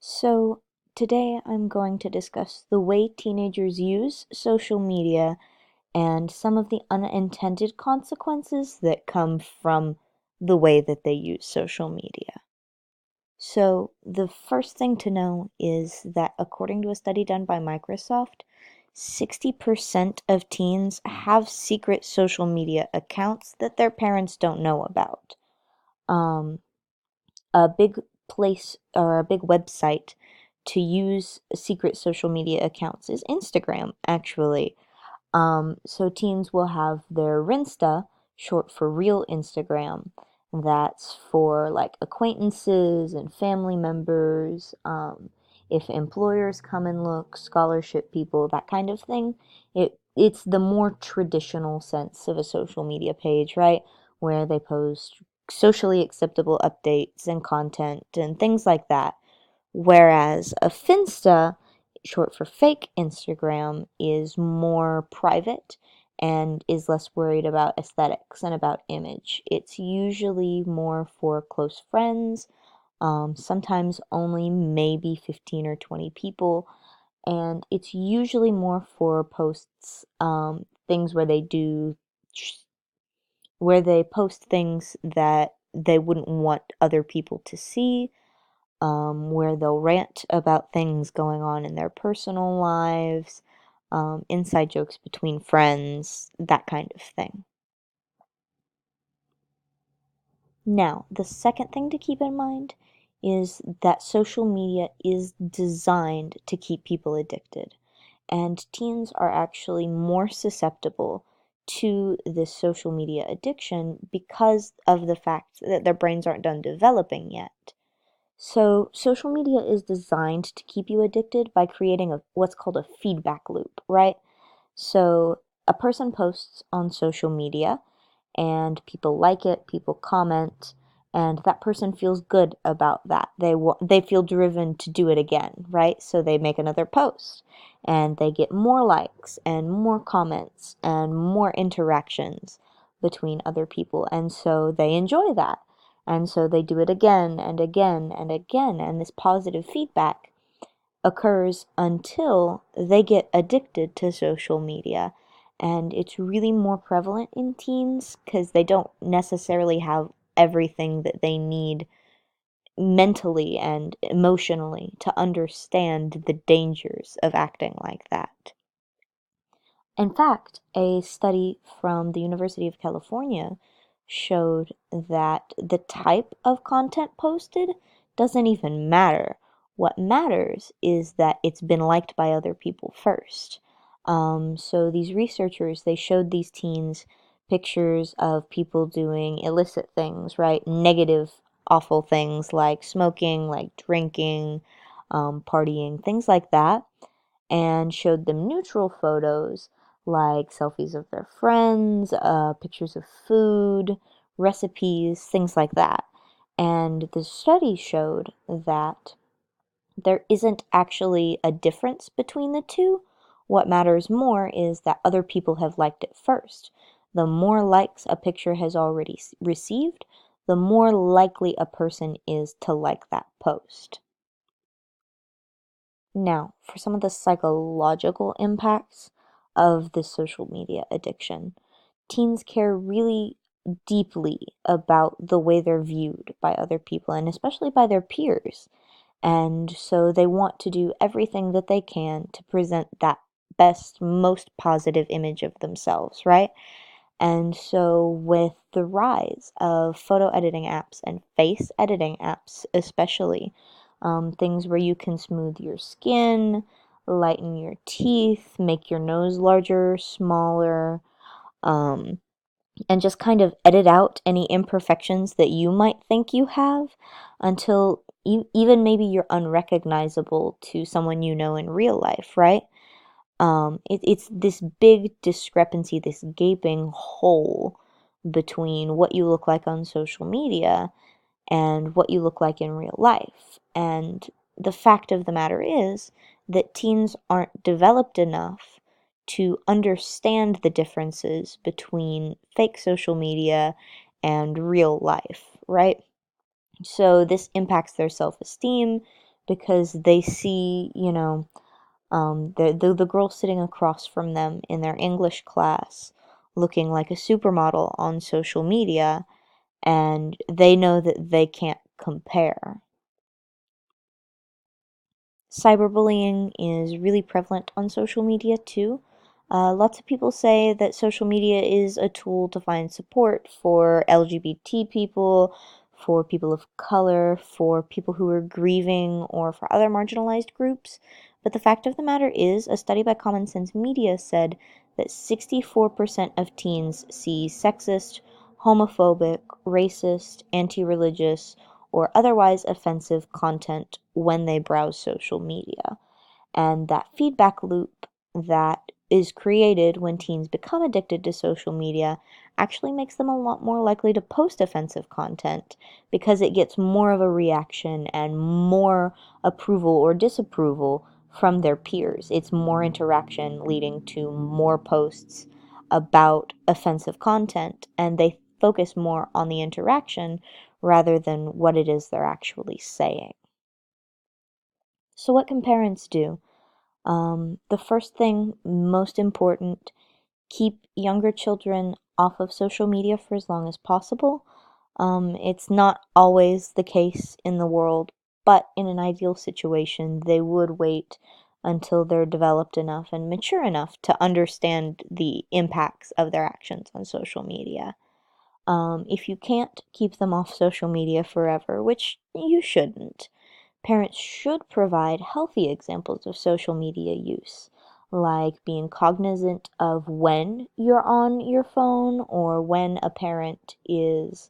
So, today I'm going to discuss the way teenagers use social media and some of the unintended consequences that come from the way that they use social media. So, the first thing to know is that according to a study done by Microsoft, 60% of teens have secret social media accounts that their parents don't know about. Um, a big place or a big website to use secret social media accounts is Instagram, actually. So teens will have their Rinsta, short for real Instagram. That's for like acquaintances and family members. If employers come and look, scholarship people, that kind of thing. It's the more traditional sense of a social media page, right? Where they post socially acceptable updates and content and things like that. Whereas a Finsta, short for fake Instagram, is more private and is less worried about aesthetics and about image. It's usually more for close friends, sometimes only maybe 15 or 20 people, and it's usually more for posts, things where they post things that they wouldn't want other people to see, where they'll rant about things going on in their personal lives, inside jokes between friends, that kind of thing. Now, the second thing to keep in mind is that social media is designed to keep people addicted, and teens are actually more susceptible to this social media addiction because of the fact that their brains aren't done developing yet. So, social media is designed to keep you addicted by creating what's called a feedback loop, right? So, a person posts on social media and people like it, people comment, and that person feels good about that. They feel driven to do it again, right? So they make another post and they get more likes and more comments and more interactions between other people, and so they enjoy that. And so they do it again and again and again, and this positive feedback occurs until they get addicted to social media. And it's really more prevalent in teens because they don't necessarily have everything that they need mentally and emotionally to understand the dangers of acting like that. In fact, a study from the University of California showed that the type of content posted doesn't even matter. What matters is that it's been liked by other people first. So these researchers, they showed these teens pictures of people doing illicit things, right? Negative, awful things like smoking, like drinking, partying, things like that, and showed them neutral photos like selfies of their friends, pictures of food, recipes, things like that. And the study showed that there isn't actually a difference between the two. What matters more is that other people have liked it first. The more likes a picture has already received, the more likely a person is to like that post. Now, for some of the psychological impacts of this social media addiction, teens care really deeply about the way they're viewed by other people and especially by their peers. And so they want to do everything that they can to present that best, most positive image of themselves, right? And so, with the rise of photo editing apps and face editing apps, especially, things where you can smooth your skin, lighten your teeth, make your nose larger, smaller, um, and just kind of edit out any imperfections that you might think you have until even maybe you're unrecognizable to someone you know in real life, right? It's this big discrepancy, this gaping hole between what you look like on social media and what you look like in real life. And the fact of the matter is that teens aren't developed enough to understand the differences between fake social media and real life, right? So this impacts their self esteem, because they see, the girl sitting across from them in their English class looking like a supermodel on social media, and they know that they can't compare. Cyberbullying is really prevalent on social media too. Lots of people say that social media is a tool to find support for LGBT people, for people of color, for people who are grieving, or for other marginalized groups. But the fact of the matter is, a study by Common Sense Media said that 64% of teens see sexist, homophobic, racist, anti religious, or otherwise offensive content when they browse social media. And that feedback loop that is created when teens become addicted to social media actually makes them a lot more likely to post offensive content because it gets more of a reaction and more approval or disapproval from their peers. It's more interaction leading to more posts about offensive content, and they focus more on the interaction rather than what it is they're actually saying. So, what can parents do? The first thing, most important, keep younger children off of social media for as long as possible. It's not always the case in the world, but in an ideal situation, they would wait until they're developed enough and mature enough to understand the impacts of their actions on social media. If you can't keep them off social media forever, which you shouldn't, parents should provide healthy examples of social media use, like being cognizant of when you're on your phone or when a parent is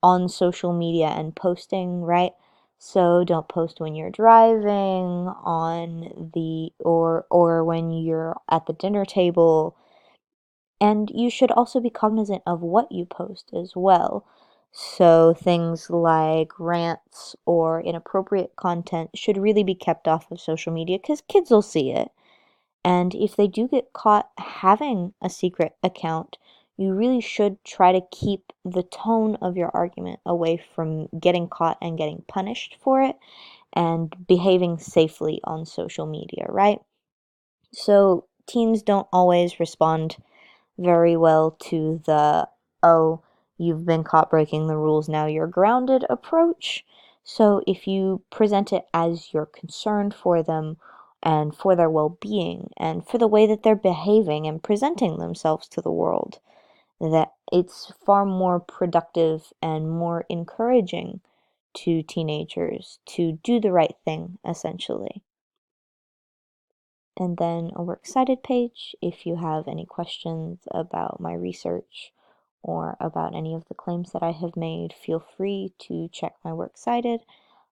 on social media and posting, right? So don't post when you're driving on the or when you're at the dinner table. And you should also be cognizant of what you post as well. So things like rants or inappropriate content should really be kept off of social media because kids will see it. And if they do get caught having a secret account, you really should try to keep the tone of your argument away from getting caught and getting punished for it and behaving safely on social media, right? So teens don't always respond very well to the, oh, you've been caught breaking the rules, now you're grounded approach. So if you present it as you're concerned for them and for their well being and for the way that they're behaving and presenting themselves to the world, that it's far more productive and more encouraging to teenagers to do the right thing, essentially. And then a Works Cited page if you have any questions about my research or about any of the claims that I have made. Feel free to check my Works Cited.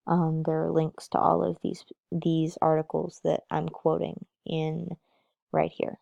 There are links to all of these articles that I'm quoting in right here.